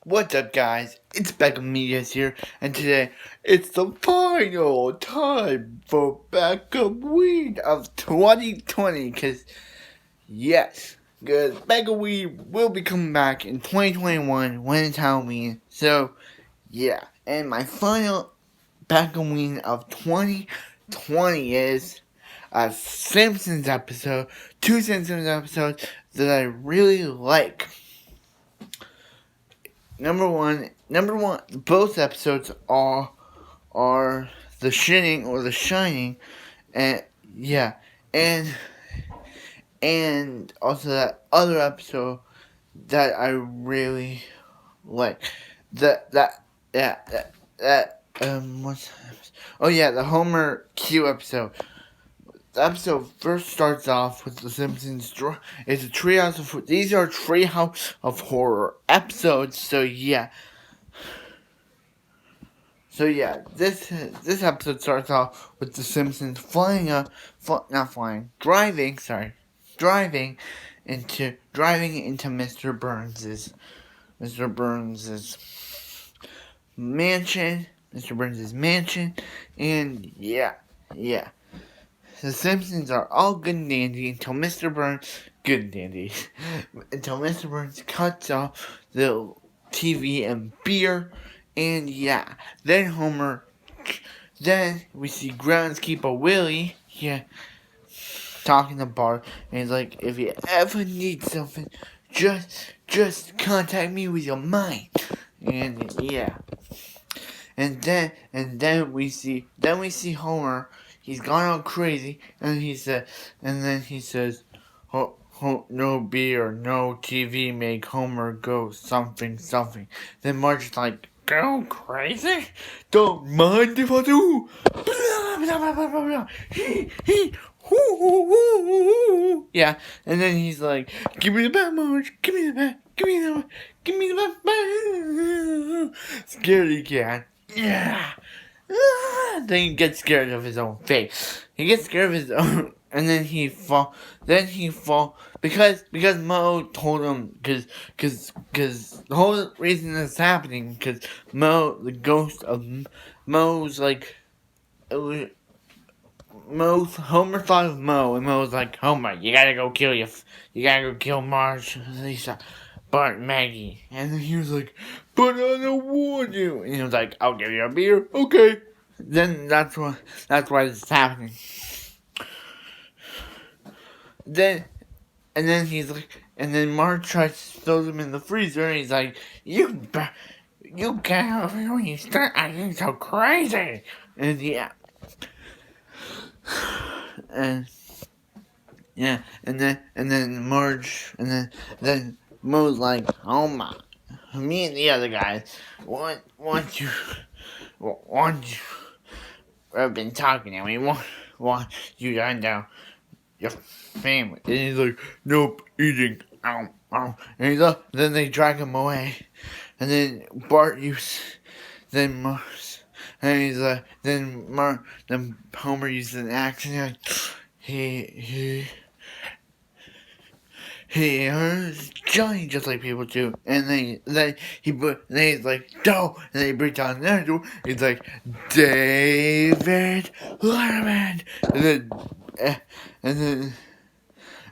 What's up, guys? It's Beck-oween here, and today it's the final time for Beck-oween of 2020. Because Beck-oween will be coming back in 2021 when it's Halloween. So, yeah. And my final Beck-oween of 2020 is a Simpsons episode, two Simpsons episodes that I really like. Number one, both episodes are The Shining or The Shining, and yeah, and also that other episode that I really like. What's that episode? Oh yeah, the Homer Q episode. The episode first starts off with The Simpsons. It's a treehouse of. These are treehouse of horror episodes. So yeah. This episode starts off with The Simpsons driving into Mr. Burns's mansion, and yeah. The Simpsons are all good and dandy until Mr. Burns cuts off the TV and beer, and yeah. Then we see groundskeeper Willie, talking to Bart, and he's like, if you ever need something, just contact me with your mind. And yeah. And then we see Homer. He's gone all crazy, and he says, no beer, no TV make Homer go something. Then Marge is like, go crazy? Don't mind if I do. Blah, blah, blah, blah, blah, blah. He, yeah, and then he's like, give me the bat, Marge, give me the bat, give me the bat. Scaredy cat. Yeah. Then he gets scared of his own face. He gets scared of his own, and then he fall. Because Mo told him because the whole reason this is happening because Mo, the ghost of Mo's like. Homer thought of Mo, and Mo was like, Homer, you gotta go kill Marge, Lisa, Bart, Maggie. And then he was like, but I don't want you. And he was like, I'll give you a beer, okay. Then that's why this is happening. Then Marge tries to throw him in the freezer, and he's like, you can't when you start acting so crazy. And yeah. And then Marge, and then Mo's like, oh my, me and the other guys, want you have been talking, and we want you to undo your family. And he's like, nope, eating, ow. And he's up, then they drag him away, and then then Marge. And he's like, then Homer uses an axe, and he hurts Johnny just like people do. And then he's like, no, and then he breaks down their door. He's like, David Letterman,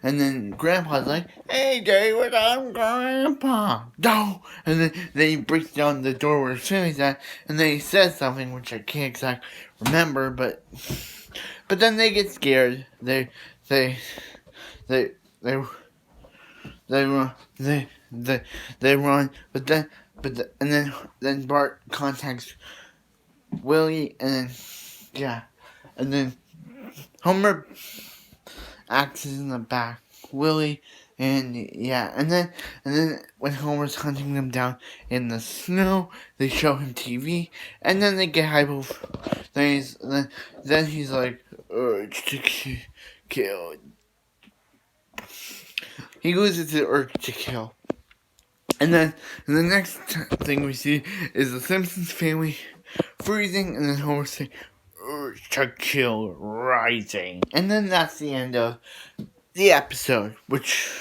and then Grandpa's like, hey, David, I'm Grandpa. No! And then he breaks down the door where his family's at, and then he says something which I can't exactly remember, but then they get scared. They run, and then Bart contacts Willie, and then Homer axes in the back, Willie, and then when Homer's hunting them down in the snow, they show him TV, and then they get hypo. Then he's like, urge to kill. He loses the urge to kill. And then the next thing we see is the Simpsons family freezing, and then Homer saying, urge to kill rising. And then that's the end of the episode, which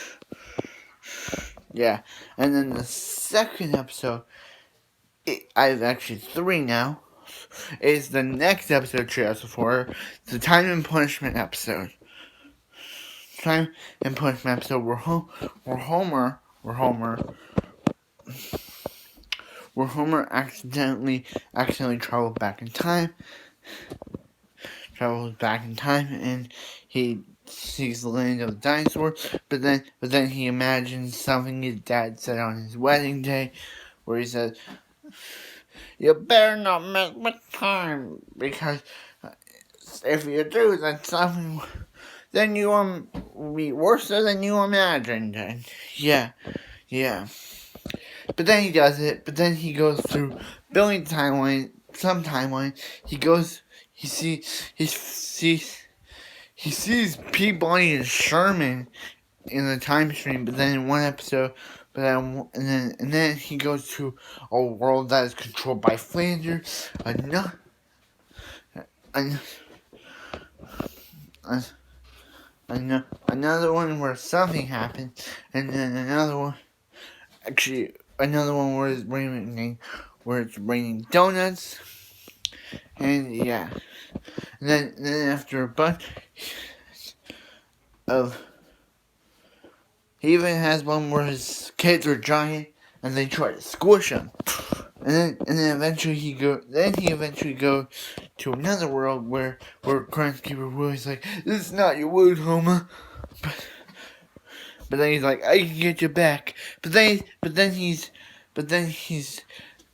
Yeah, and then the second episode, I have actually 3 now, is the next episode Trails of Horror, the Time and Punishment episode. Time and Punishment episode where Homer accidentally travels back in time, and he sees the land of the dinosaurs. But then he imagines something his dad said on his wedding day, where he says, "You better not mess with time, because if you do, then you will be worse than you imagined." And yeah. But then he does it. But then he goes through building some timeline. He sees Peabody and Sherman in the time stream. But then in one episode, and then he goes to a world that is controlled by Flanders. Another one where something happened, and then another one where it's raining donuts, and yeah, and then after a bunch of, he even has one where his kids are giant and they try to squish him, and then eventually he goes to another world where Groundskeeper Willie's like, "This is not your world, Homer." But then he's like, "I can get you back." But then he's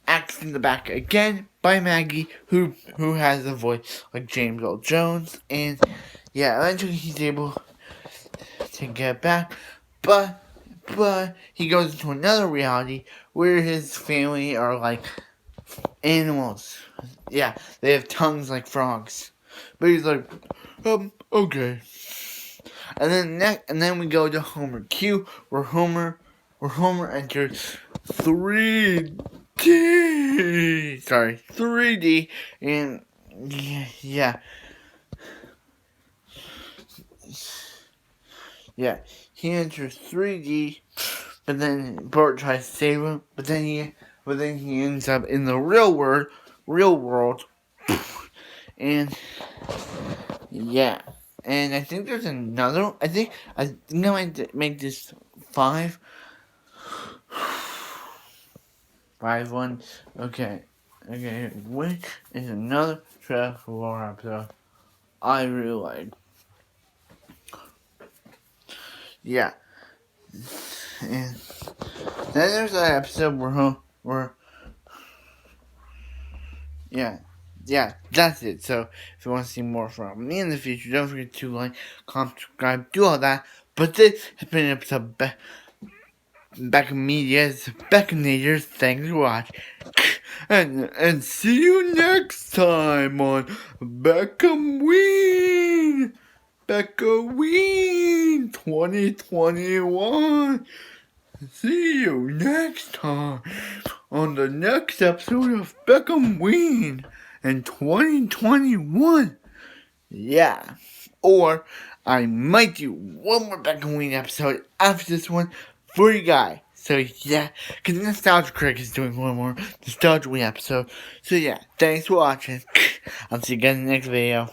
axed in the back again by Maggie, who has a voice like James Earl Jones, and yeah, eventually he's able to get back, but he goes into another reality where his family are like animals. Yeah, they have tongues like frogs. But he's like, okay. And then we go to Homer Q, where Homer enters 3D, and yeah, he enters 3D, but then Bart tries to save him, but then he ends up in the real world, and yeah. And I think there's another. I think I might make this 5. 5-1. Okay. Which is another Trash War episode I really like. Yeah. And then there's that episode where yeah, that's it. So if you want to see more from me in the future, don't forget to like, comment, subscribe, do all that. But this has been an episode Beck Media's Beck-onators. Thanks for watching. And see you next time on Beck-oween 2021. See you next time on the next episode of Beck-oween in 2021. Yeah. Or I might do one more Beck-oween episode after this one for you guys. So yeah, because Nostalgia Critic is doing one more Nostalgia Week episode. So yeah, thanks for watching. I'll see you guys in the next video.